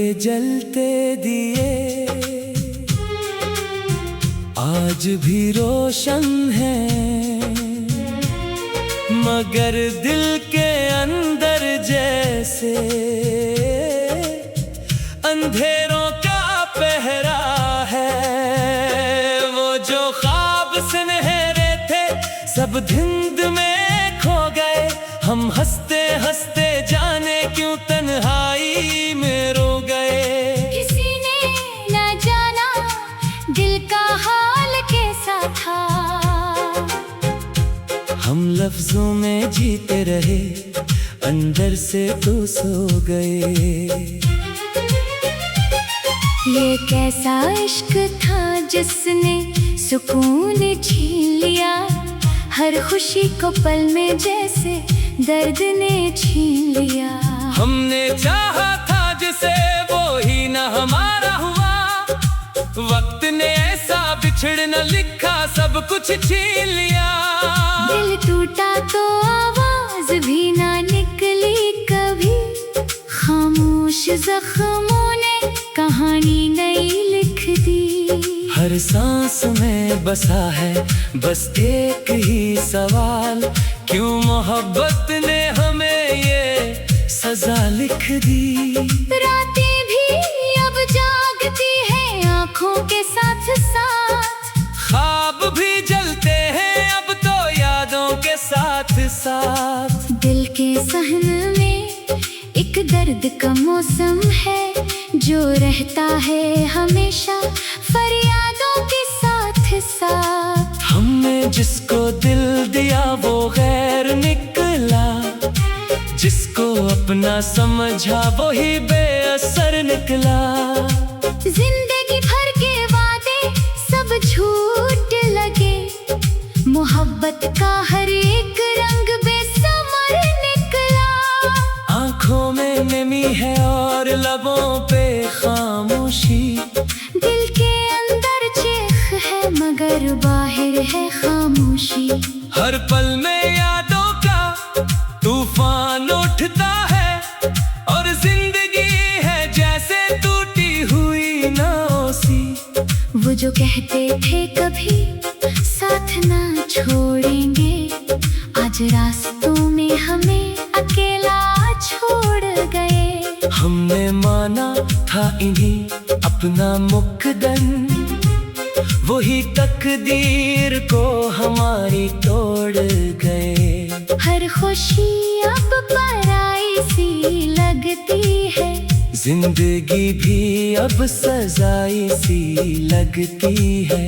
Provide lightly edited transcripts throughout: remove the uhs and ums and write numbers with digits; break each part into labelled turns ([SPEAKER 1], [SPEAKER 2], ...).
[SPEAKER 1] ये जलते दिए आज भी रोशन है, मगर दिल के अंदर जैसे अंधेरों का पहरा है। वो जो ख्वाब सुनहरे थे सब धुंध में खो गए, हम हंसते हंसते जाने क्यों तन्हाई में रो गए।
[SPEAKER 2] किसी ने ना जाना दिल का हाल कैसा था,
[SPEAKER 1] हम लफ्जों में जीते रहे अंदर से तो सो गए।
[SPEAKER 2] ये कैसा इश्क था जिसने सुकून छीन लिया, हर खुशी को पल में जैसे दर्द ने छीन लिया।
[SPEAKER 1] हमने चाहा था जिसे वो ही न हमारा हुआ, वक्त ने ऐसा बिछड़ न लिखा सब कुछ छीन लिया।
[SPEAKER 2] दिल टूटा तो आवाज भी ना निकली कभी, खामोश जख्मों ने कहानी नई लिख दी।
[SPEAKER 1] हर सांस में बसा है बस एक ही सवाल, क्यों मोहब्बत ने हमें ये सजा लिख दी।
[SPEAKER 2] रातें भी अब जागती है आँखों के साथ साथ,
[SPEAKER 1] ख्वाब भी जलते हैं अब तो यादों के साथ साथ।
[SPEAKER 2] दिल के सहन में एक दर्द का मौसम है जो रहता है हमेशा फरियादों के साथ साथ।
[SPEAKER 1] हमने जिसको दिल दिया वो गैर निकला, जिसको अपना समझा वो ही बेअसर निकला।
[SPEAKER 2] जिंदगी भर के वादे सब झूठ लगे, मोहब्बत का हर एक रंग बेसमर निकला।
[SPEAKER 1] आँखों में नमी है और लबों पे खामोशी,
[SPEAKER 2] दिल के अंदर चीख है मगर बाहर है खामोशी।
[SPEAKER 1] हर पल में यादों का तूफान उठता है और जिंदगी है जैसे टूटी हुई नाओसी।
[SPEAKER 2] वो जो कहते थे कभी साथ ना छोड़ेंगे, आज रास्तों में हमें अकेला छोड़ गए।
[SPEAKER 1] हमने माना था इन्हीं अपना मुकद्दर, वही तकदीर को हमारी तोड़ गए।
[SPEAKER 2] हर खुशी अब पराई सी लगती है,
[SPEAKER 1] जिंदगी भी अब सजाई सी लगती है।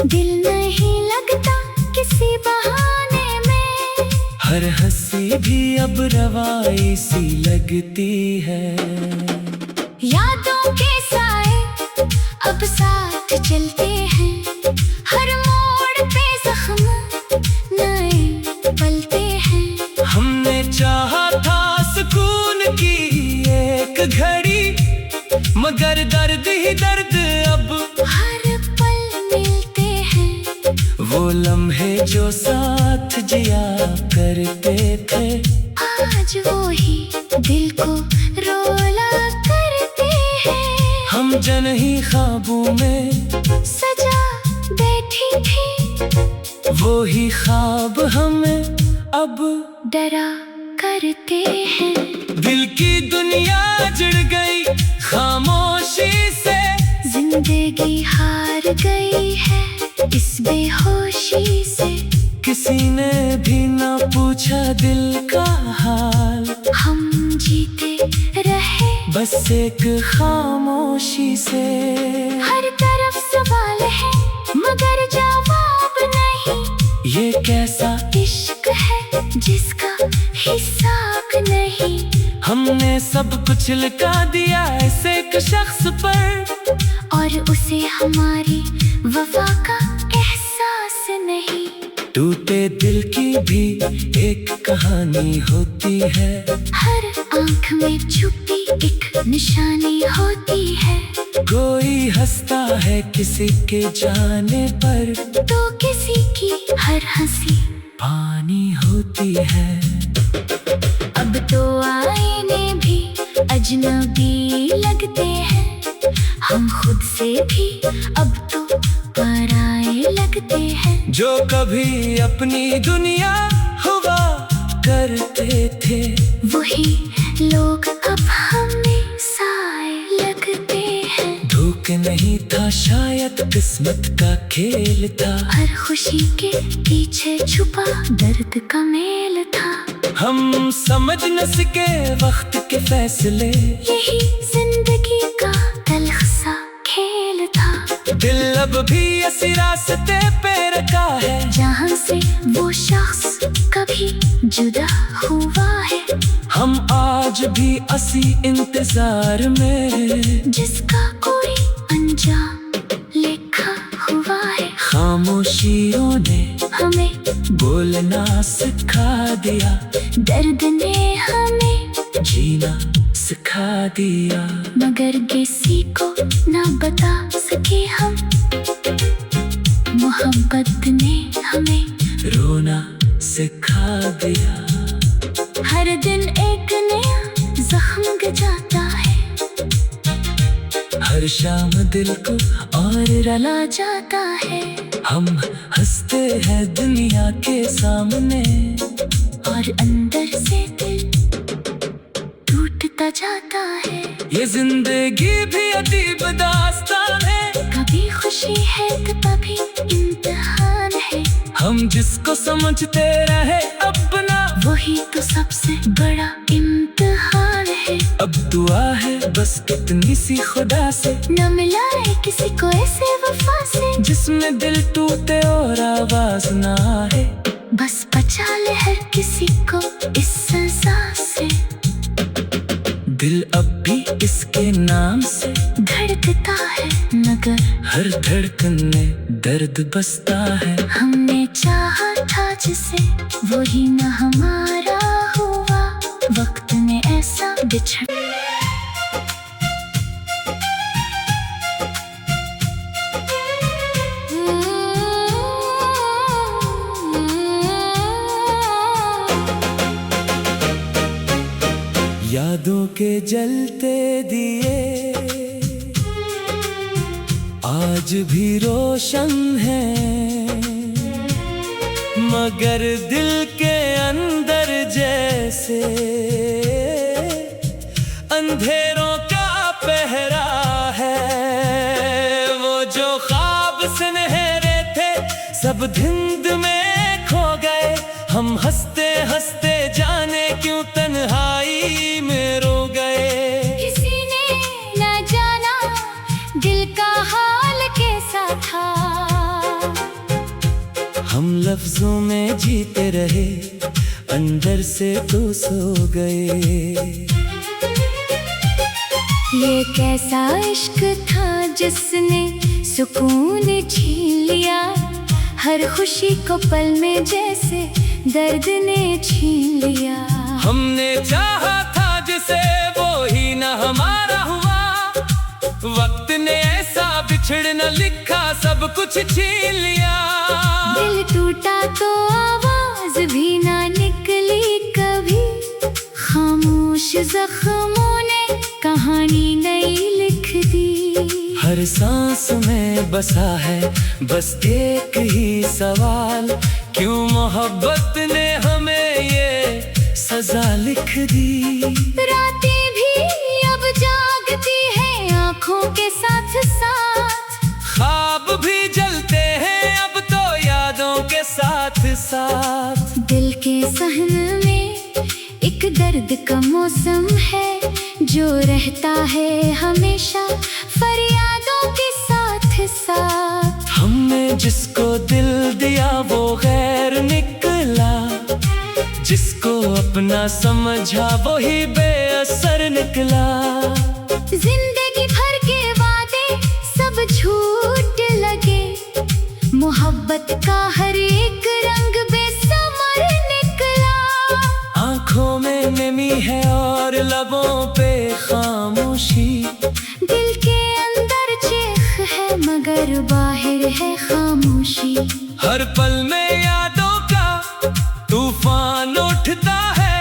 [SPEAKER 2] दिल नहीं लगता किसी बहाने में,
[SPEAKER 1] हर हंसी भी अब रवाई सी लगती है।
[SPEAKER 2] यादों के साए अब साथ चलते हैं, हर मोड़ पे जख्म नए पलते हैं।
[SPEAKER 1] हमने चाहा था सुकून की एक घड़ी, मगर दर्द ही दर्द अब
[SPEAKER 2] हर पल मिलते हैं।
[SPEAKER 1] वो लम्हे जो साथ जिया करते थे,
[SPEAKER 2] आज वो ही दिल को रोला करते हैं।
[SPEAKER 1] हम जनही ख्वाबों में
[SPEAKER 2] सजा बैठी थी,
[SPEAKER 1] वो ही ख्वाब हमें अब
[SPEAKER 2] डरा करते हैं।
[SPEAKER 1] दिल की दुनिया जुड़ गई खामोशी से,
[SPEAKER 2] जिंदगी हार गई है इस बेहोशी से।
[SPEAKER 1] किसी ने भी ना पूछा दिल का हाल,
[SPEAKER 2] हम जीते रहे
[SPEAKER 1] बस एक खामोशी से।
[SPEAKER 2] हर तरफ सवाल है मगर जवाब नहीं,
[SPEAKER 1] ये कैसा
[SPEAKER 2] इश्क है जिसका हिसाब नहीं।
[SPEAKER 1] हमने सब कुछ लुटा दिया ऐसे एक शख्स पर,
[SPEAKER 2] और उसे हमारी वफा का एहसास नहीं।
[SPEAKER 1] टूटे दिल की भी एक कहानी होती है,
[SPEAKER 2] हर आँख में छुपी एक निशानी होती है।
[SPEAKER 1] कोई हंसता है किसी के जाने पर,
[SPEAKER 2] तो किसी की हर हंसी
[SPEAKER 1] पानी होती है।
[SPEAKER 2] अब तो आईने भी अजनबी लगते हैं हम खुद से भी अब तो पराए लगते हैं।
[SPEAKER 1] जो कभी अपनी दुनिया हुआ करते थे
[SPEAKER 2] वही लोग अब हमें साए लगते हैं।
[SPEAKER 1] धोख नहीं था शायद किस्मत का खेल था,
[SPEAKER 2] हर खुशी के पीछे छुपा दर्द का मेल था।
[SPEAKER 1] हम समझ न सके वक्त के फैसले,
[SPEAKER 2] यही जिंदगी का तल्ख सा खेल था।
[SPEAKER 1] दिल अब भी ऐसी रास्ते पे रखा है
[SPEAKER 2] जहाँ से वो शख्स कभी जुदा हुआ है।
[SPEAKER 1] हम आज भी असी इंतजार में
[SPEAKER 2] जिसका कोई अंजाम लिखा हुआ है।
[SPEAKER 1] खामोशियों ने
[SPEAKER 2] हमें
[SPEAKER 1] बोलना सिखा दिया,
[SPEAKER 2] दर्द ने हमें
[SPEAKER 1] जीना सिखा दिया।
[SPEAKER 2] मगर किसी को ना बता सके हम, मोहब्बत ने हमें
[SPEAKER 1] रोना सिखा दिया।
[SPEAKER 2] हर दिन एक नया जख्म गजाता है,
[SPEAKER 1] हर शाम दिल को और
[SPEAKER 2] रला जाता है।
[SPEAKER 1] हम हंसते हैं दुनिया के सामने,
[SPEAKER 2] और अंदर से दिल टूटता जाता है।
[SPEAKER 1] ये जिंदगी भी अजीब दास्तान है,
[SPEAKER 2] कभी खुशी है तो कभी इम्तिहान है।
[SPEAKER 1] हम जिसको समझते रहे अपना,
[SPEAKER 2] वही तो सबसे बड़ा इम्तिहान है।
[SPEAKER 1] अब दुआ है बस इतनी सी खुदा से,
[SPEAKER 2] न मिलाए किसी को ऐसे वफा से,
[SPEAKER 1] जिसमें दिल टूटे और आवाज ना आए।
[SPEAKER 2] बस बचा ले हर किसी को इस सजा से।
[SPEAKER 1] दिल अब भी इसके नाम से
[SPEAKER 2] धड़कता है, मगर
[SPEAKER 1] हर धड़कन में दर्द बसता है।
[SPEAKER 2] हमने चाहा था जिसे वही न हमारा हुआ, वक्त ने ऐसा बिछड़।
[SPEAKER 1] यादों के जलते दिए आज भी रोशन हैं, मगर दिल के अंदर जैसे अंधेरों का पहरा है। वो जो ख्वाब सुनहरे थे सब धुंध में खो गए। हम हंसते हंसते जाने क्यों तन्हाई में रो गए।
[SPEAKER 2] किसी ने न जाना दिल का हाल कैसा था,
[SPEAKER 1] हम लफ्जों में जीते रहे, अंदर से तो सो गए।
[SPEAKER 2] ये कैसा इश्क था जिसने सुकून छीन लिया, हर खुशी को पल में जैसे दर्द ने छीन लिया।
[SPEAKER 1] हमने चाहा था जिसे वो ही न हमारा हुआ, वक्त ने ऐसा बिछड़ न लिखा सब कुछ छीन लिया।
[SPEAKER 2] दिल टूटा तो आवाज भी ना निकली कभी, खामोश जख्मों ने कहानी नई लिख दी।
[SPEAKER 1] हर सांस में बसा है बस एक ही सवाल, क्यों मोहब्बत ने हमें ये सजा लिख दी।
[SPEAKER 2] रातें भी अब जागती हैं आँखों के साथ साथ,
[SPEAKER 1] ख्वाब भी जलते हैं अब तो यादों के साथ साथ।
[SPEAKER 2] दिल के सहन में एक दर्द का मौसम है, जो रहता है हमेशा फरियादों के साथ साथ।
[SPEAKER 1] हमने जिसको दिल दिया वो गैर निकला, जिसको अपना समझा वही बेअसर निकला।
[SPEAKER 2] जिंदगी भर के वादे सब झूठ लगे, मोहब्बत का हर एक रंग बेसमर निकला।
[SPEAKER 1] आँखों में नमी है और लबों पे खामोशी,
[SPEAKER 2] दिल के अंदर चीख है मगर बाहर है खामोशी।
[SPEAKER 1] हर पल में यादों का तूफान उठता है,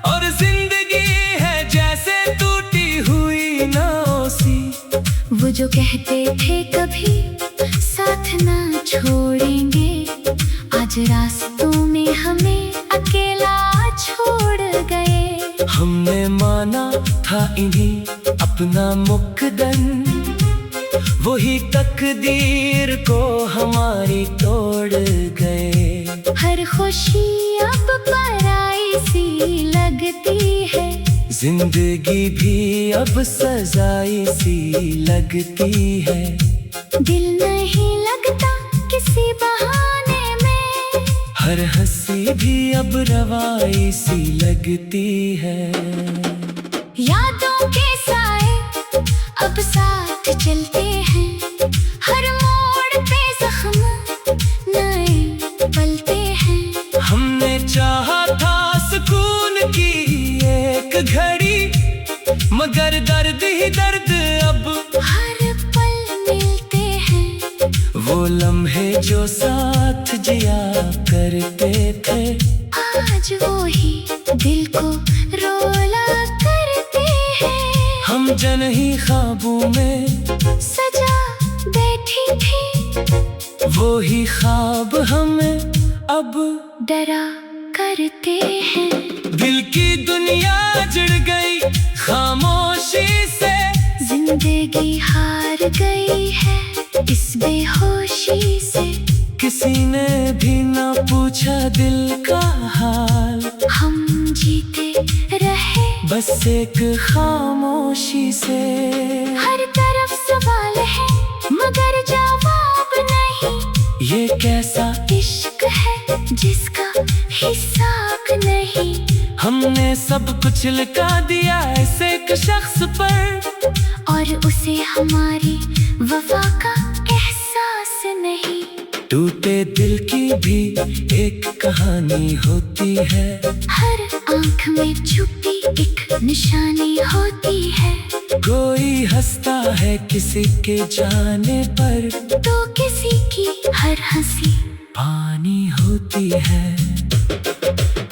[SPEAKER 1] और जिंदगी है जैसे टूटी ना ओसी।
[SPEAKER 2] वो जो कहते थे कभी साथ ना छोड़ेंगे, आज रास्तों में हमें अकेला छोड़ गए।
[SPEAKER 1] हमने माना था इन्हीं अपना मुकद्दर, वही तकदीर को हमारी तोड़ गए।
[SPEAKER 2] हर खुशी अब पराई सी लगती है,
[SPEAKER 1] जिंदगी भी अब सजाई सी लगती है।
[SPEAKER 2] दिल नहीं लगता किसी बहाने में,
[SPEAKER 1] हर हंसी भी अब रवाई सी लगती है।
[SPEAKER 2] यादों के साए अब साथ चलते हैं, हर मोड़ पे जख्म नए पलते हैं।
[SPEAKER 1] हमने चाहा था सुकून की एक घड़ी, मगर दर्द ही दर्द अब
[SPEAKER 2] हर पल मिलते हैं।
[SPEAKER 1] वो लम्हे जो साथ जिया करते थे,
[SPEAKER 2] आज वो ही दिल को रोला करते हैं।
[SPEAKER 1] हम जन ही ख्वाबों में
[SPEAKER 2] सजा बैठी थी,
[SPEAKER 1] वो ही ख्वाब हमें अब
[SPEAKER 2] डरा करते हैं।
[SPEAKER 1] दिल की दुनिया जुड़ गई खामोशी से,
[SPEAKER 2] जिंदगी हार गई है इस बेहोशी से।
[SPEAKER 1] किसी ने भी ना पूछा दिल का हाल,
[SPEAKER 2] हम जीते रहे
[SPEAKER 1] बस एक खामोशी से।
[SPEAKER 2] हर तरफ सवाल है मगर जवाब नहीं,
[SPEAKER 1] ये कैसा
[SPEAKER 2] इश्क है जिसका हिसाब नहीं।
[SPEAKER 1] हमने सब कुछ लुटा दिया ऐसे एक शख्स पर,
[SPEAKER 2] और उसे हमारी वफा का एहसास नहीं।
[SPEAKER 1] टूटे दिल की भी एक कहानी होती है,
[SPEAKER 2] हर आंख में छुपी एक निशानी होती है।
[SPEAKER 1] कोई हंसता है किसी के जाने पर,
[SPEAKER 2] तो किसी की हर हंसी
[SPEAKER 1] पानी होती है।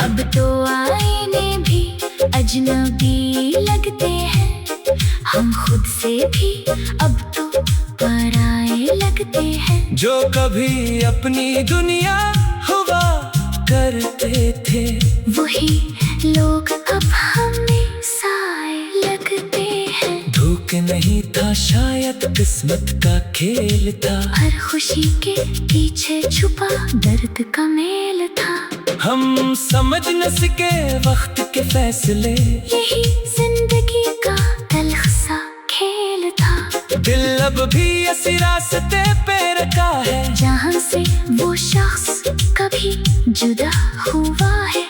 [SPEAKER 2] अब तो आईने भी अजनबी लगते हैं, हम खुद से भी अब तो पराए लगते हैं।
[SPEAKER 1] जो कभी अपनी दुनिया हुआ करते थे,
[SPEAKER 2] वही लोग अब हमें साए लगते हैं।
[SPEAKER 1] धोखे नहीं था शायद किस्मत का खेल था,
[SPEAKER 2] हर खुशी के पीछे छुपा दर्द का मेल था।
[SPEAKER 1] हम समझ न सके वक्त के फैसले,
[SPEAKER 2] यही जिंदगी का तल्ख सा खेल था।
[SPEAKER 1] दिल अब भी इसी रास्ते पे रखा है,
[SPEAKER 2] जहाँ से वो शख्स कभी जुदा हुआ है।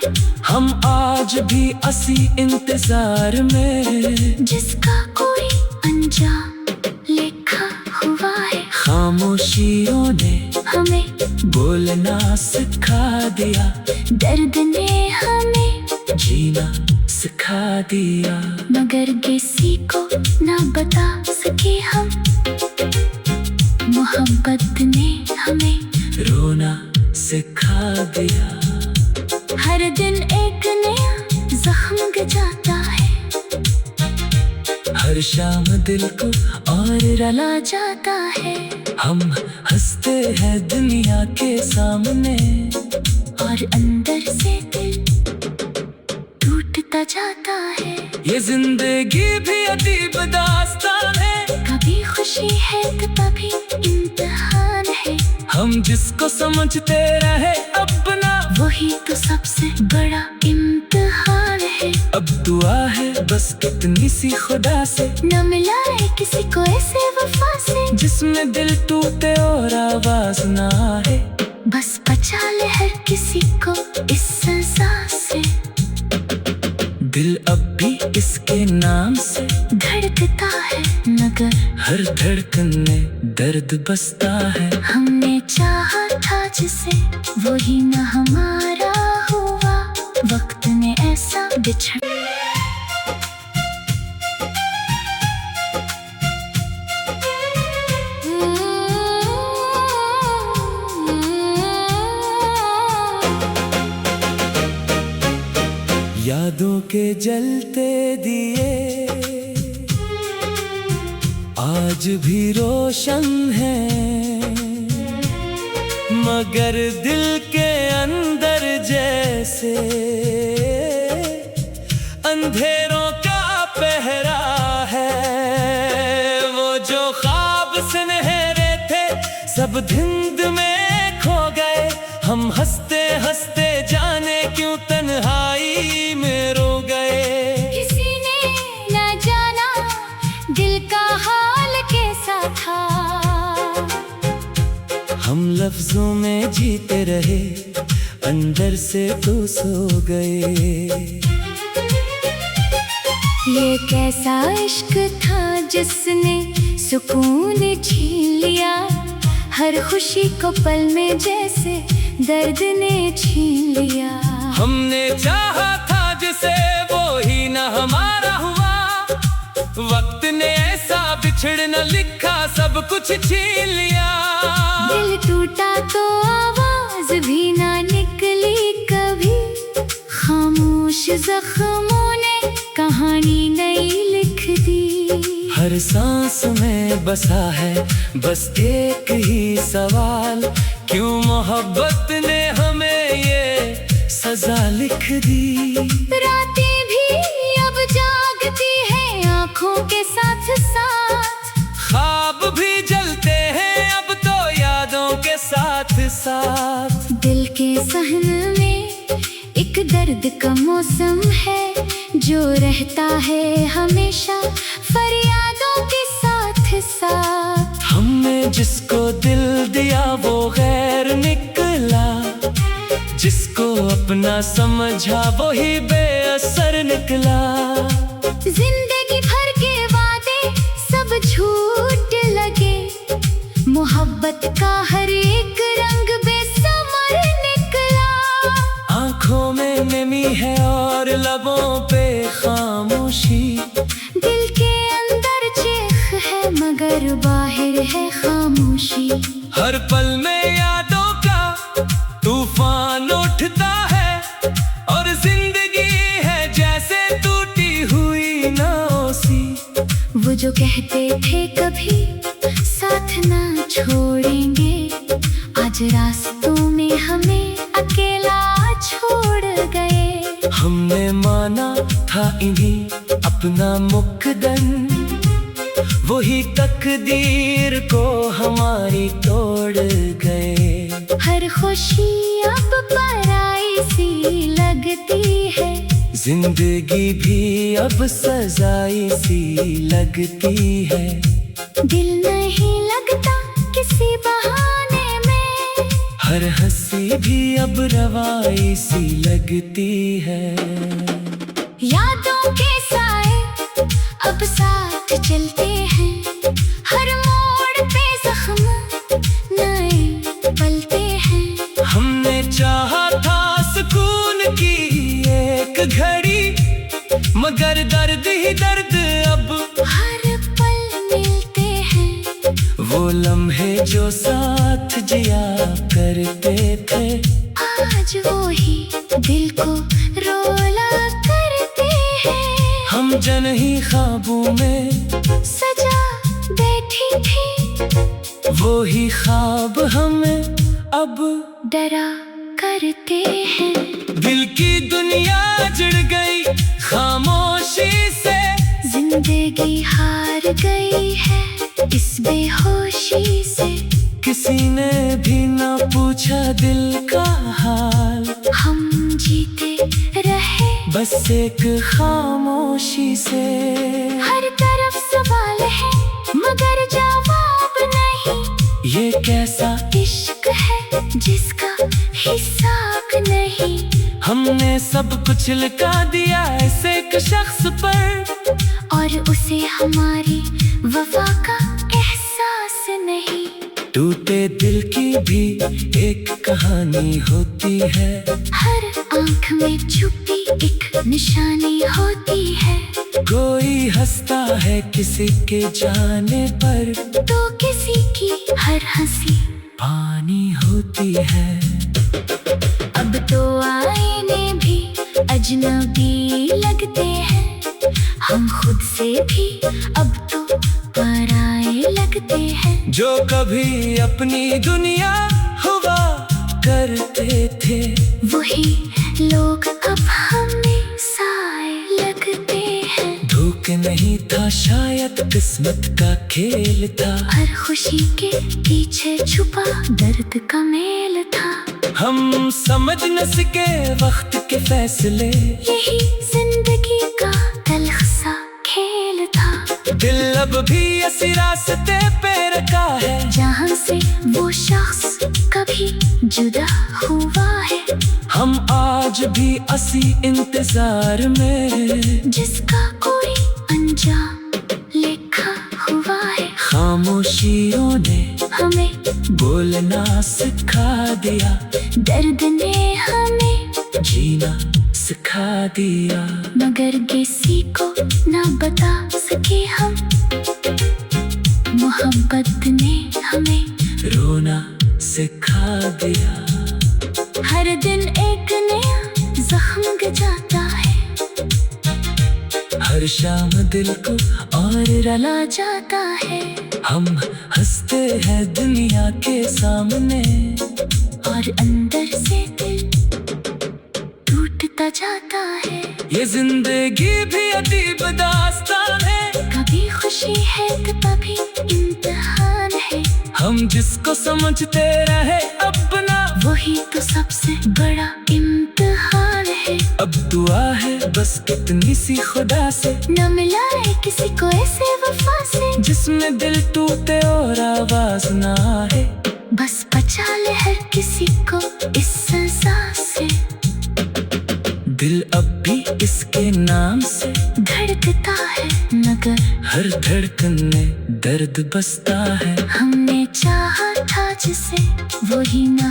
[SPEAKER 1] हम आज भी इसी इंतजार में,
[SPEAKER 2] जिसका कोई अंजाम लिखा हुआ है।
[SPEAKER 1] खामोशियों ने
[SPEAKER 2] हमें
[SPEAKER 1] बोलना सिखा दिया,
[SPEAKER 2] दर्द ने हमें
[SPEAKER 1] जीना सिखा दिया।
[SPEAKER 2] मगर किसी को ना बता सके हम, मोहब्बत ने हमें
[SPEAKER 1] रोना सिखा दिया।
[SPEAKER 2] हर दिन एक नया जख्म गजाता है,
[SPEAKER 1] हर शाम दिल को और
[SPEAKER 2] रला जाता है।
[SPEAKER 1] हम हंसते हैं दुनिया के सामने,
[SPEAKER 2] और अंदर से दिल टूटता जाता है।
[SPEAKER 1] ये जिंदगी भी अजीब दास्तान है,
[SPEAKER 2] कभी खुशी है तो कभी इम्तिहान है।
[SPEAKER 1] हम जिसको समझते रहे अपना,
[SPEAKER 2] वही तो सबसे बड़ा इम्तिहान है।
[SPEAKER 1] अब दुआ है बस कितनी सी खुदा से,
[SPEAKER 2] न मिलाए किसी को ऐसे वफा से,
[SPEAKER 1] जिसमें दिल टूटे और आवाज ना आए।
[SPEAKER 2] बस बचा ले हर किसी को इस सजा से।
[SPEAKER 1] दिल अब भी इसके नाम से
[SPEAKER 2] धड़कता है मगर
[SPEAKER 1] हर धड़कन में दर्द बसता है।
[SPEAKER 2] हमने चाहा था जिसे वही न हमारा हुआ, वक्त ने ऐसा बिछड़।
[SPEAKER 1] यादों के जलते दिए आज भी रोशन है, मगर दिल के अंदर जैसे अंधेरों का पहरा है। वो जो ख्वाब सुनहरे थे सब धुंध में खो गए। हम हंसते हंसते जाने क्यों तन्हाई में रो गए।
[SPEAKER 2] किसी ने ना जाना दिल का हाल कैसा था।
[SPEAKER 1] हम लफ्जों में जीते रहे, अंदर से तो सो गए।
[SPEAKER 2] ये कैसा इश्क था जिसने सुकून छीन लिया। हर खुशी को पल में जैसे दर्द ने छीन लिया।
[SPEAKER 1] हमने चाहा था जिसे वो ही न हमारा हुआ। वक्त ने ऐसा बिछड़ न लिखा, सब कुछ छीन लिया।
[SPEAKER 2] दिल टूटा तो आवाज भी ना निकली कभी। खामोश जख्मों ने कहानी नई लिख दी।
[SPEAKER 1] हर सांस में बसा है बस एक ही सवाल, क्यों मोहब्बत ने हमें ये सजा लिख दी।
[SPEAKER 2] रातें भी अब जागती है आँखों के साथ साथ।
[SPEAKER 1] ख्वाब भी जलते हैं अब तो यादों के साथ साथ।
[SPEAKER 2] दिल के सहन में एक दर्द का मौसम है जो रहता है हमेशा फरियादों के साथ साथ।
[SPEAKER 1] हमने जिसको दिल दिया वो गैर निकला, जिसको अपना समझा वो ही बेअसर निकला।
[SPEAKER 2] जिंदगी भर के वादे सब झूठ लगे। मोहब्बत का हर एक रंग बेसमर निकला।
[SPEAKER 1] आँखों में नमी है और लबों पे खामोशी।
[SPEAKER 2] दिल के अंदर चीख है मगर बाहर है खामोशी।
[SPEAKER 1] हर पल में यादों का तूफान उठता है और जिंदगी है जैसे टूटी हुई नाओसी।
[SPEAKER 2] वो जो कहते थे कभी साथ ना छोड़ेंगे, आज रास्तों में हमें अकेला छोड़ गए।
[SPEAKER 1] हमने माना था इन्हीं अपना मुकद्दर, वही तकदीर को हमारी तोड़ गए।
[SPEAKER 2] हर खुशी अब पराई सी लगती है।
[SPEAKER 1] जिंदगी भी अब सजाई सी लगती है।
[SPEAKER 2] दिल नहीं लगता किसी बहाने में।
[SPEAKER 1] हर हंसी भी अब रवाई सी लगती है।
[SPEAKER 2] यादों के साए अब साथ चलते हैं। हर मोड़ पे जख्म नए पलते हैं।
[SPEAKER 1] हमने चाहा था सुकून की एक घड़ी, मगर दर्द ही दर्द अब
[SPEAKER 2] हर पल मिलते हैं।
[SPEAKER 1] वो लम्हे जो साथ जिया करते थे,
[SPEAKER 2] आज वो ही दिल को रोला करते हैं।
[SPEAKER 1] हम जन ही ख्वाबों में
[SPEAKER 2] सजा बैठी थी।
[SPEAKER 1] वो ही ख्वाब हमें अब
[SPEAKER 2] डरा करते हैं।
[SPEAKER 1] दिल की दुनिया जुड़ गई खामोशी से।
[SPEAKER 2] जिंदगी हार गई है इस बेहोशी से।
[SPEAKER 1] किसी ने भी ना पूछा दिल का हाल।
[SPEAKER 2] हम जीते रहे
[SPEAKER 1] बस एक खामोशी से।
[SPEAKER 2] हर तरफ सवाल है मगर जवाब नहीं।
[SPEAKER 1] ये कैसा
[SPEAKER 2] इश्क है जिसका हिसाब नहीं।
[SPEAKER 1] हमने सब कुछ लुटा दिया ऐसे एक शख्स पर,
[SPEAKER 2] और उसे हमारी वफा का एहसास नहीं।
[SPEAKER 1] टूटे दिल की भी एक कहानी होती है।
[SPEAKER 2] हर आँख में छुपी एक निशानी होती है।
[SPEAKER 1] कोई हंसता है किसी के जाने पर,
[SPEAKER 2] तो किसी की हर हंसी
[SPEAKER 1] पानी होती है।
[SPEAKER 2] अब तो आईने भी अजनबी लगते हैं। हम खुद से भी अब तो पराए
[SPEAKER 1] जो कभी अपनी दुनिया हुआ करते थे।
[SPEAKER 2] वही लोग अब हमें साए लगते हैं।
[SPEAKER 1] धोखे नहीं था शायद किस्मत का खेल था।
[SPEAKER 2] हर खुशी के पीछे छुपा दर्द का मेल था।
[SPEAKER 1] हम समझ न सके वक्त के फैसले,
[SPEAKER 2] यही जिंदगी का तल्ख सा खेल था।
[SPEAKER 1] दिल अब भी इसी रास्ते पे रखा है,
[SPEAKER 2] जहाँ से वो शख्स कभी जुदा हुआ है।
[SPEAKER 1] हम आज भी इसी इंतजार में,
[SPEAKER 2] जिसका कोई अंजाम लिखा हुआ है।
[SPEAKER 1] खामोशियों ने
[SPEAKER 2] हमें
[SPEAKER 1] बोलना सिखा दिया,
[SPEAKER 2] दर्द ने हमें
[SPEAKER 1] जीना सिखा दिया।
[SPEAKER 2] मगर किसी को ना बता सके हम, मोहब्बत ने हमें
[SPEAKER 1] रोना सिखा दिया।
[SPEAKER 2] हर दिन एक नया जख्म गजाता है।
[SPEAKER 1] हर शाम दिल को और
[SPEAKER 2] रला जाता है।
[SPEAKER 1] हम हंसते हैं दुनिया के सामने,
[SPEAKER 2] और अंदर से दिल टूटता जाता है।
[SPEAKER 1] ये जिंदगी भी अजीब दास्तान है,
[SPEAKER 2] कभी खुशी है तो कभी इम्तिहान है।
[SPEAKER 1] हम जिसको समझते रहे अपना,
[SPEAKER 2] वही तो सबसे बड़ा इम्तिहान है।
[SPEAKER 1] अब दुआ है बस कितनी सी खुदा से,
[SPEAKER 2] न मिलाए किसी को ऐसे वफा से,
[SPEAKER 1] जिसमें दिल टूटे और आवाज ना आए।
[SPEAKER 2] बस बचा ले हर किसी को इस सजा से।
[SPEAKER 1] दिल अब भी इसके नाम से
[SPEAKER 2] धड़कता है, मगर
[SPEAKER 1] हर धड़कन में दर्द बसता है।
[SPEAKER 2] हमने चाहा था जिसे वही ना